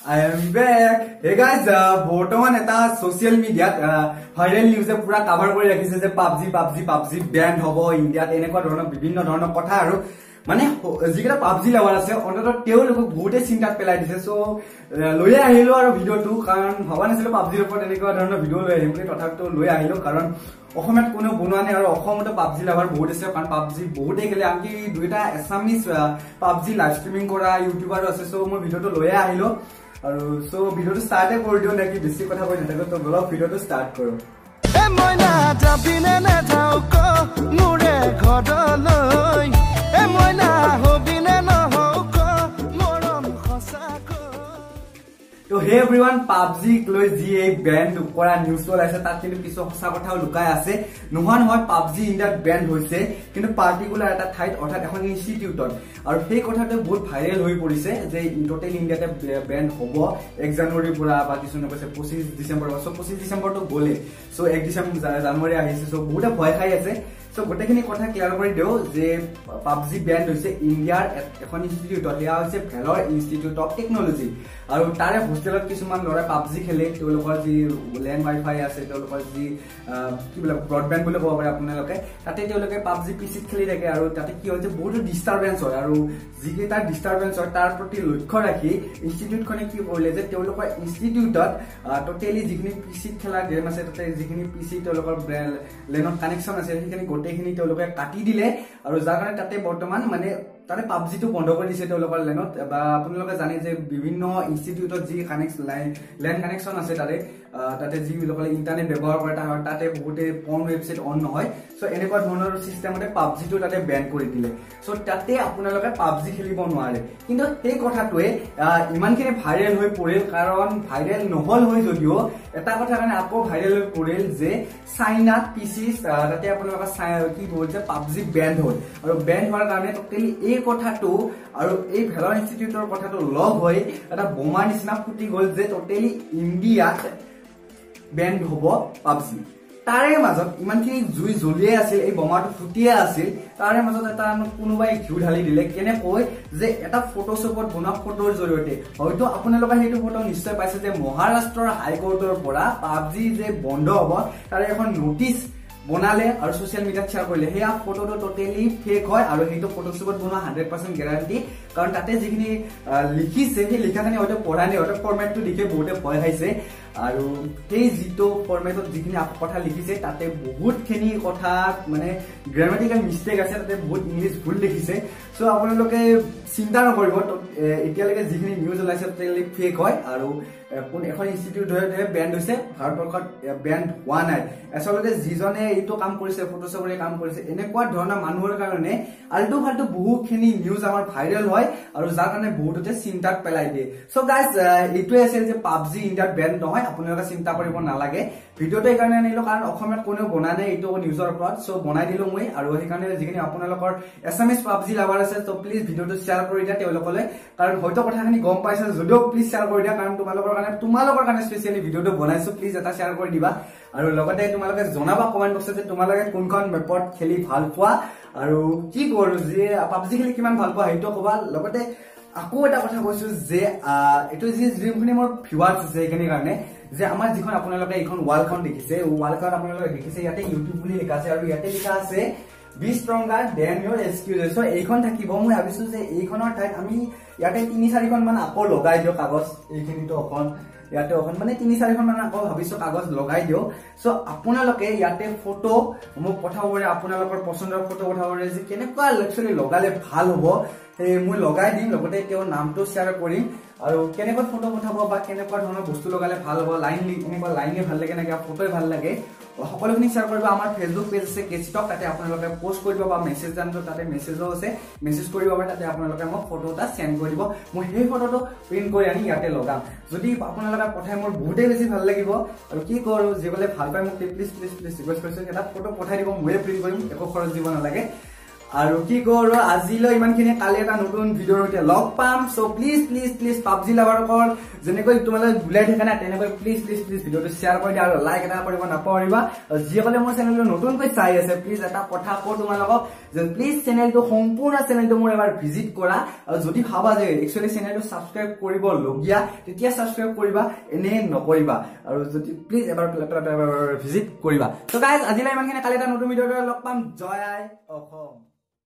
I am back. Hey guys, বৰ্তমান এটা social মিডিয়াত ভাইৰাল নিউজে পুৰা কভাৰ কৰি ৰাখিছে যে পাবজি ব্যান্ড হ'ব ইন্ডিয়াত এনেকুৱা ধৰণৰ বিভিন্ন ধৰণৰ কথা আৰু মানে যিকেইটা পাবজি লাভাৰ আছে অন্তত তেওঁলোকক বহুতে চিন্তাত পেলাই দিছে সো লৈ আহিলো আৰু ভিডিওটো কাৰণ ভাবা নাছিলো পাবজিৰ ওপৰত এনেকুৱা ধৰণৰ ভিডিও লৈ আহিম বুলি তথাপিতো লৈ আহিলো কাৰণ অসমত কোনো বনোৱা নাই আৰু অসমত পাবজি লাভাৰ বহুত আছে কাৰণ পাবজি বহুতে খেলে আনকি দুইটা এছামিজ পাবজি লাইভ ষ্ট্ৰীমিং কৰা ইউটিউবাৰ আছে সো মই ভিডিওটো লৈ আহিলো আৰু সো ভিডিওটো স্টাৰ্ট কৰি দিও নাকি বেছি কথা কৈ নাথাকো তো বলক ভিডিওটো স্টাৰ্ট কৰো এ মই না যাবিনে না যাও ক মোৰে ঘৰলৈ এ মই না হবিনে নহও ক মৰম খসাক তো হে এভৰিওয়ান পাবজি লৈ যি এই ব্যান্ড কৰা নিউজটো আছে তাত কিন্তু কিছু সঁচা কথাও লুকাই আছে নোহোৱা নহয় পাবজি ইণ্ডিয়াত ব্যান্ড হৈছে কিন্তু পাৰ্টিকুলাৰ এটা ঠাইত অৰ্থাৎ এখন ইনষ্টিটিউটত আৰু সেই কথাটো বহুত ভাইৰেল হৈ পৰিছে যে টোটেল ইণ্ডিয়াতে ব্যান্ড হ'ব 1 জানুৱাৰীৰ পৰা বা কিছুমানে কৈছে 25 ডিসেম্বৰ বা 25 ডিসেম্বৰটো গলে সো 1 ডিসেম্বৰ জানুৱাৰী আহিছে সো বহুতে ভয় খাই আছে সো গোটেইখিনি কথা ক্লিয়াৰ কৰি দিও যে পাবজি ব্যান্ড হৈছে ইণ্ডিয়াৰ এখন ইনষ্টিটিউটত এয়া হৈছে ভেলৰ ইনষ্টিটিউট অফ টেকনলজি আৰু তাৰে হোষ্টেলত কিছুমান ল'ৰা পাবজি খেলে তেওঁলোকৰ যি ল্যান্ড ওয়াইফাই আছে তেওঁলোকৰ যি কি বলে ব্ৰডব্যান্ড বুলি ক'ব পাৰে আপোনালোকে তাতে তেওঁলোকে পাবজি পিচিত খেলি থাকে আৰু তাতে কি হৈছে বহুত ডিস্টাৰবেন্স হয় আৰু যিকেইটা ডিস্টাৰবেন্স হয় তাৰ প্ৰতি লক্ষ্য ৰাখি ইনষ্টিটিউটখনে কি কৰিলে যে তেওঁলোকৰ ইনষ্টিটিউটত টোটেলি যিখিনি পিচিত খেলা গেম আছে তাতে যিখিনি পিচি তেওঁলোকৰ লেনত কানেকশ্যন আছে সেইখিনি গোটেইখিনি তেওঁলোকে কাটি দিলে আৰু যাৰ কাৰণে তাতে বৰ্তমান মানে তাতে পাবজিটো বন্ধ কৰি দিছে তেওঁলোকৰ লেনত বা আপোনালোকে জানে যে বিভিন্ন ইনষ্টিটিউটত যি লেন কানেকশ্যন আছে তাতে যি লোকলে ইন্টাৰনেট ব্যৱহাৰ কৰে তাতে বহুতে পৰ্ন ওয়েবসাইট অন নহয় সো এনেকুৱা ধৰণৰ সিস্টেমতে পাবজিটো তাতে ব্যান কৰি দিলে সো তাতে আপোনালোকে পাবজি খেলিব নোৱাৰে কিন্তু সেই কথাটোৱে ইমানখিনি ভাইৰেল হৈ পৰিল কাৰণ ভাইৰেল নহল হৈ যদিও এটা কথা কাৰণে আকৌ ভাইৰেল হৈ পৰিল যে চাইনাত পিচি তাতে আপোনালোকে কি বলছে পাবজি ব্যান হ'ল আৰু ব্যান হোৱাৰ কাৰণে টোটেলি এই কথাটো আৰু এই ভেলৰ ইনষ্টিটিউটৰ কথাটো লগ হৈ এটা বোমা নিচিনা ফুটি গ'ল যে টোটেলি ইণ্ডিয়াত ব্যান্ড হ'ব পাবজি তাৰে মাজত ইমানখিনি জুই জ্বলিয়ে আছিল এই বোমাটো ফুটিয়ে আছিল তাৰে মাজত এটা কোনোবাই ঘিউ ঢালি দিলে কেনেকৈ যে এটা ফটোশ্বপত বনোৱা ফটোৰ জৰিয়তে হয়তো আপোনালোকে সেইটো ফটো নিশ্চয় পাইছে যে মহাৰাষ্ট্ৰৰ হাইকোৰ্টৰ পৰা পাবজি যে বন্ধ হ'ব তাৰে এখন নোটিছ বনালে আৰু সোশ্যাল মিডিয়াত শেয়াৰ কৰিলে হেয়া ফটোটো টোটেলি ফেক হয় আৰু সেইটো ফটোশ্বপত বনোৱা 100% গ্যাৰান্টি কাৰণ তাতে যিখিনি লিখিছে সেই লিখাখিনি হয়তো পঢ়া নাই হয়তো ফৰমেটটো দেখি বহুতে ভয় খাইছে আৰু সেই যিটো ফৰমেটত যিখিনি কথা লিখিছে তাতে বহুতখিনি কথা মানে গ্ৰামাটিক্যাল মিস্টেক আছে তাতে বহুত ইংলিছ ভুল লিখিছে সো আপোনালোকে চিন্তা নকৰিব এতিয়ালৈকে যিখিনি নিউজ ওলাইছে টোটেলি ফেক হয় আৰু কোন এখন ইনষ্টিটিউট হৈ ব্যান্ড হৈছে ভাৰতবৰ্ষত ব্যান্ড হোৱা নাই আচলতে যিজনে এইটো কাম কৰিছে ফটোশ্বপৰে কাম কৰিছে এনেকুৱা ধৰণৰ মানুহৰ কাৰণে আল্টু ফাল্টু বহুখিনি নিউজ আমাৰ ভাইৰেল হয় আৰু যাৰ কাৰণে বহুতে চিন্তাত পেলাই দিয়ে সো গাইজ এইটোৱে আছিল যে পাবজি ইণ্ডিয়াত ব্যান্ড নহয় আপোনালোকে চিন্তা কৰিব নালাগে ভিডিওটো এই কাৰণে আনিলো কাৰণ অসমত কোনেও বনাই নাই এইটো নিউজৰ ওপৰত সো বনাই দিলো মই আৰু সেইকাৰণে যিখিনি আপোনালোকৰ এছএমএছ পাবজি লাভাৰ আছে তো প্লিজ ভিডিওটো শ্বেয়াৰ কৰি দিয়া তেওঁলোকলৈ কাৰণ হয়তো কথাখিনি গম পাইছে যদিও প্লিজ শ্বেয়াৰ কৰি দিয়া কাৰণ তোমালোকৰ কাৰণে স্পেচিয়ালি ভিডিওটো বনাইছো প্লিজ এটা শ্বেয়াৰ কৰি দিবা আৰু লগতে তোমালোকে জনাবা কমেন্ট বক্সত যে তোমালোকে কোনখন মেপত খেলি ভাল পোৱা আৰু কি কৰো যে পাবজি খেলি কিমান ভাল পোৱা সেইটো কবা লগতে আকৌ এটা কথা কৈছো যে এটো যিখিনি মোৰ ভিউৱাৰ্ছ আছে এইখিনি কাৰণে যে আমাৰ যিখন আপোনালোকে এইখন ৱালখন দেখিছে ৱালখন আপোনালোকে দেখিছে ইয়াতে ইউটিউব বুলি লিখা আছে আৰু ইয়াতে লিখা আছে বি ষ্ট্ৰংগাৰ দেন ইউৰ এক্সকিউজেছ সো এইখন থাকিব মই ভাবিছো যে এইখনৰ ঠাইত আমি ইয়াতে 3-4খন মান আকৌ লগাই দিও কাগজ এইখিনিতো অখন ইয়াতে অখন মানে 3-4খন মান আকৌ ভাবিছো কাগজ লগাই দিও সো আপোনালোকে ইয়াতে ফটো মোক পঠাবৰে আপোনালোকৰ পছন্দৰ ফটো পঠাবৰে যে কেনেকুৱা একচুয়ালি লগালে ভাল হ'ব মই লগাই দিম লগতে তেওঁৰ নামটো শ্বেয়াৰ কৰিম আৰু কেনেকুৱা ফটো পঠাব বা কেনেকুৱা ধৰণৰ বস্তু লগালে ভাল হ'ব এনেকুৱা লাইনে ভাল লাগে নেকি ফটোই ভাল লাগে সকলোখিনি শ্বেয়াৰ কৰিব আমাৰ ফেসবুক পেজ আছে কেচিটক তাতে আপোনালোকে পোষ্ট কৰিব বা মেছেজ জানটো তাতে মেছেজো আছে মেছেজ কৰিব পাৰে তাতে আপোনালোকে মোক ফটো এটা সেন্ড কৰি দিব মই সেই ফটোটো প্ৰিন্ট কৰি আনি ইয়াতে লগাম যদি আপোনালোকে পঠাই মোৰ বহুতে বেছি ভাল লাগিব আৰু কি কৰো যিবলে ভাল পাই মোক প্লিজ ৰিকুৱেষ্ট কৰিছো এটা ফটো পঠাই দিব মই প্ৰিন্ট কৰিম একো খৰচ দিব নালাগে আৰু কি কৰো আজিলৈ ইমানখিনি কালি এটা নতুন ভিডিঅ'ৰ সৈতে লগ পাম সো প্লিজ পাবজি লাভাৰসকল যেনেকৈ তোমালোকে বুলাই থাকে না তেনেকৈ প্লিজ ভিডিঅ'টো শ্বেয়াৰ কৰি দিয়া আৰু লাইক এটা কৰিব নাপাহৰিবা যিসকলে মোৰ চেনেলটো নতুনকৈ চাই আছে প্লিজ এটা কথা কওঁ তোমালোকক যে প্লিজ চেনেলটো সম্পূৰ্ণ চেনেলটো মোৰ এবাৰ ভিজিট কৰা আৰু যদি ভাবা যে একচুয়ালি চেনেলটো সাবস্ক্ৰাইব কৰিব লগিয়া তেতিয়া সাবস্ক্ৰাইব কৰিবা এনে নকৰিবা আৰু যদি প্লিজ এবাৰ ভিজিট কৰিবা সো গাইজ আজিলৈ ইমানখিনি কালি এটা নতুন ভিডিঅ'ত লগ পাম জয় আই অসম